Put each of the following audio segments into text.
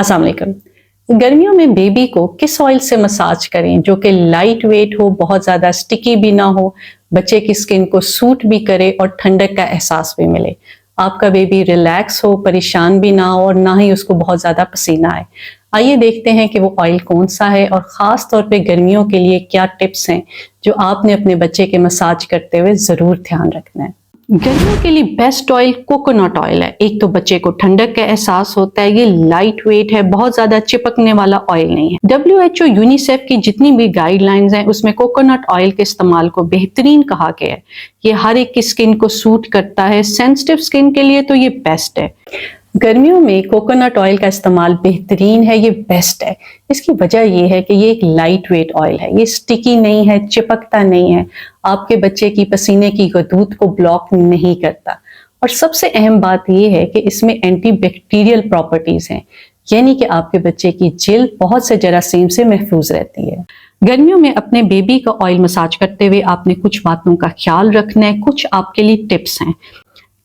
अस्सलाम वालेकुम। गर्मियों में बेबी को किस ऑयल से मसाज करें जो कि लाइट वेट हो, बहुत ज़्यादा स्टिकी भी ना हो, बच्चे की स्किन को सूट भी करे और ठंडक का एहसास भी मिले। आपका बेबी रिलैक्स हो, परेशान भी ना हो और ना ही उसको बहुत ज़्यादा पसीना आए। आइए देखते हैं कि वो ऑयल कौन सा है और ख़ास तौर पे गर्मियों के लिए क्या टिप्स हैं जो आपने अपने बच्चे के मसाज करते हुए ज़रूर ध्यान रखना है। गर्मियों के लिए बेस्ट ऑयल कोकोनट ऑयल है। एक तो बच्चे को ठंडक का एहसास होता है, ये लाइट वेट है, बहुत ज्यादा चिपकने वाला ऑयल नहीं है। WHO यूनिसेफ की जितनी भी गाइडलाइंस हैं उसमें कोकोनट ऑयल के इस्तेमाल को बेहतरीन कहा गया है। ये हर एक की स्किन को सूट करता है, सेंसिटिव स्किन के लिए तो ये बेस्ट है। गर्मियों में कोकोनट ऑयल का इस्तेमाल बेहतरीन है, ये बेस्ट है। इसकी वजह यह है कि ये एक लाइट वेट ऑयल है, ये स्टिकी नहीं है, चिपकता नहीं है, आपके बच्चे की पसीने की गदूद को ब्लॉक नहीं करता। और सबसे अहम बात यह है कि इसमें एंटीबैक्टीरियल प्रॉपर्टीज हैं, यानी कि आपके बच्चे की जिल्द बहुत से जरासीम से महफूज रहती है। गर्मियों में अपने बेबी का ऑयल मसाज करते हुए आपने कुछ बातों का ख्याल रखना है। कुछ आपके लिए टिप्स हैं।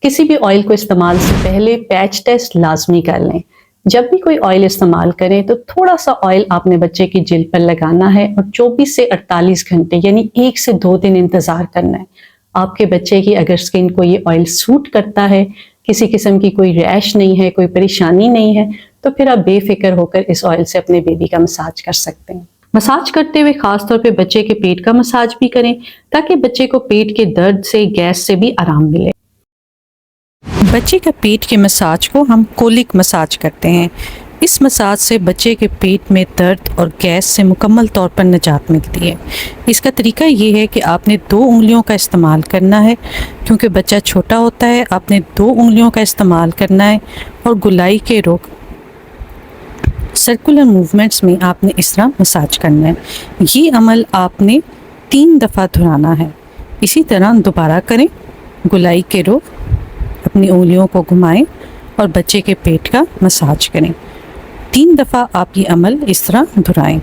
किसी भी ऑयल को इस्तेमाल से पहले पैच टेस्ट लाजमी कर लें। जब भी कोई ऑयल इस्तेमाल करें तो थोड़ा सा ऑयल आपने बच्चे की जिल्द पर लगाना है और 24 से 48 घंटे यानी 1 से 2 दिन इंतजार करना है। आपके बच्चे की अगर स्किन को ये ऑयल सूट करता है, किसी किस्म की कोई रैश नहीं है, कोई परेशानी नहीं है, तो फिर आप बेफिक्र होकर इस ऑयल से अपने बेबी का मसाज कर सकते हैं। मसाज करते हुए खासतौर पे बच्चे के पेट का मसाज भी करें ताकि बच्चे को पेट के दर्द से, गैस से भी आराम मिले। बच्चे के पेट के मसाज को हम कोलिक मसाज करते हैं। इस मसाज से बच्चे के पेट में दर्द और गैस से मुकम्मल तौर पर निजात मिलती है। इसका तरीका ये है कि आपने 2 उंगलियों का इस्तेमाल करना है, क्योंकि बच्चा छोटा होता है। आपने 2 उंगलियों का इस्तेमाल करना है और गुलाई के रुख सर्कुलर मूवमेंट्स में आपने इस तरह मसाज करना है। ये अमल आपने 3 दफ़ा दोहराना है। इसी तरह दोबारा करें, गुलाई के रुख अपनी उंगलियों को घुमाएं और बच्चे के पेट का मसाज करें। 3 दफ़ा आप ये अमल इस तरह दोहराएं।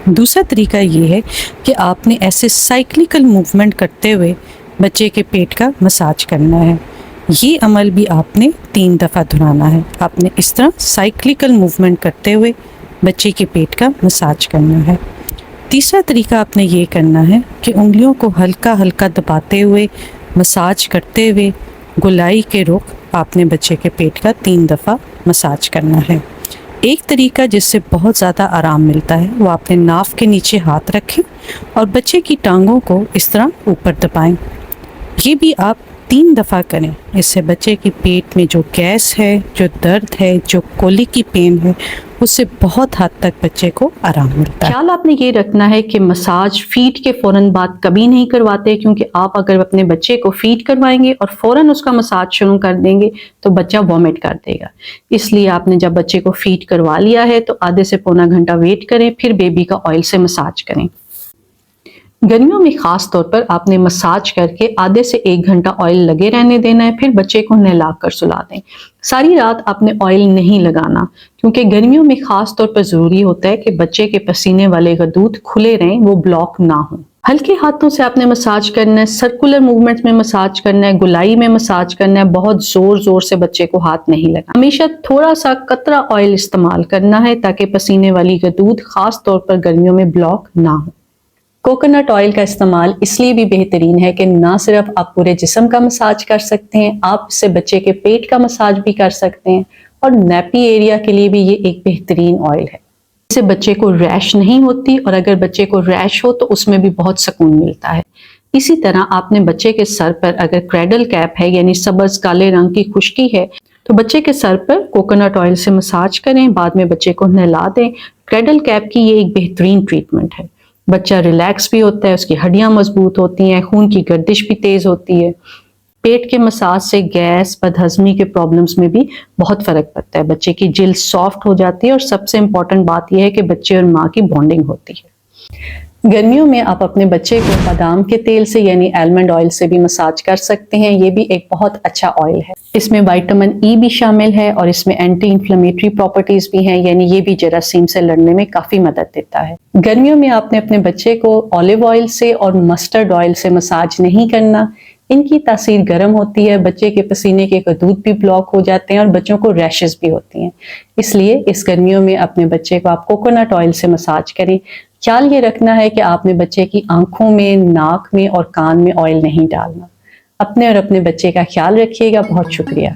दूसरा तरीका ये है कि आपने ऐसे साइक्लिकल मूवमेंट करते हुए बच्चे के पेट का मसाज करना है। ये अमल भी आपने 3 दफ़ा दोहराना है। आपने इस तरह साइक्लिकल मूवमेंट करते हुए बच्चे के पेट का मसाज करना है। तीसरा तरीका आपने ये करना है कि उंगलियों को हल्का हल्का दबाते हुए, मसाज करते हुए गुलाई के रुख आपने बच्चे के पेट का 3 दफ़ा मसाज करना है। एक तरीका जिससे बहुत ज़्यादा आराम मिलता है वो आपने नाफ के नीचे हाथ रखें और बच्चे की टांगों को इस तरह ऊपर दबाएं। ये भी आप 3 दफ़ा करें। इससे बच्चे की पेट में जो गैस है, जो दर्द है, जो कोलिक की पेन है, उससे बहुत हद तक बच्चे को आराम मिलता है। ख्याल आपने ये रखना है कि मसाज फीड के फौरन बाद कभी नहीं करवाते, क्योंकि आप अगर अपने बच्चे को फीड करवाएंगे और फौरन उसका मसाज शुरू कर देंगे तो बच्चा वॉमिट कर देगा। इसलिए आपने जब बच्चे को फीड करवा लिया है तो आधे से पौना घंटा वेट करें, फिर बेबी का ऑयल से मसाज करें। गर्मियों में खास तौर पर आपने मसाज करके आधे से 1 घंटा ऑयल लगे रहने देना है, फिर बच्चे को नहला कर सुला दें। सारी रात आपने ऑयल नहीं लगाना, क्योंकि गर्मियों में खास तौर पर जरूरी होता है कि बच्चे के पसीने वाले गदूद खुले रहें, वो ब्लॉक ना हो। हल्के हाथों से आपने मसाज करना है, सर्कुलर मूवमेंट्स में मसाज करना है, गुलाई में मसाज करना है, बहुत जोर जोर से बच्चे को हाथ नहीं लगाना। हमेशा थोड़ा सा कतरा ऑयल इस्तेमाल करना है ताकि पसीने वाली गदूद खास तौर पर गर्मियों में ब्लॉक ना हो। कोकोनट ऑयल का इस्तेमाल इसलिए भी बेहतरीन है कि ना सिर्फ आप पूरे जिस्म का मसाज कर सकते हैं, आप इससे बच्चे के पेट का मसाज भी कर सकते हैं और नैपी एरिया के लिए भी ये एक बेहतरीन ऑयल है। इससे बच्चे को रैश नहीं होती और अगर बच्चे को रैश हो तो उसमें भी बहुत सुकून मिलता है। इसी तरह आपने बच्चे के सर पर अगर क्रेडल कैप है यानी सब्ज काले रंग की खुश्की है तो बच्चे के सर पर कोकोनट ऑयल से मसाज करें, बाद में बच्चे को नहला दें। क्रेडल कैप की ये एक बेहतरीन ट्रीटमेंट है। बच्चा रिलैक्स भी होता है, उसकी हड्डियां मजबूत होती हैं, खून की गर्दिश भी तेज होती है। पेट के मसाज से गैस, बदहजमी के प्रॉब्लम्स में भी बहुत फर्क पड़ता है। बच्चे की जिल्द सॉफ्ट हो जाती है और सबसे इम्पॉर्टेंट बात यह है कि बच्चे और माँ की बॉन्डिंग होती है। गर्मियों में आप अपने बच्चे को बादाम के तेल से यानी आलमंड ऑयल से भी मसाज कर सकते हैं। ये भी एक बहुत अच्छा ऑयल है। इसमें विटामिन ई भी शामिल है और इसमें एंटी इंफ्लेमेटरी प्रॉपर्टीज भी हैं, यानी ये भी जरासीम से लड़ने में काफी मदद देता है। गर्मियों में आपने अपने बच्चे को ऑलिव ऑयल से और मस्टर्ड ऑयल से मसाज नहीं करना। इनकी तासीर गर्म होती है, बच्चे के पसीने के कदूद भी ब्लॉक हो जाते हैं और बच्चों को रैशेस भी होती हैं। इसलिए इस गर्मियों में अपने बच्चे को आप कोकोनट ऑयल से मसाज करें। ख्याल ये रखना है कि आपने बच्चे की आंखों में, नाक में और कान में ऑयल नहीं डालना। अपने और अपने बच्चे का ख्याल रखिएगा। बहुत शुक्रिया।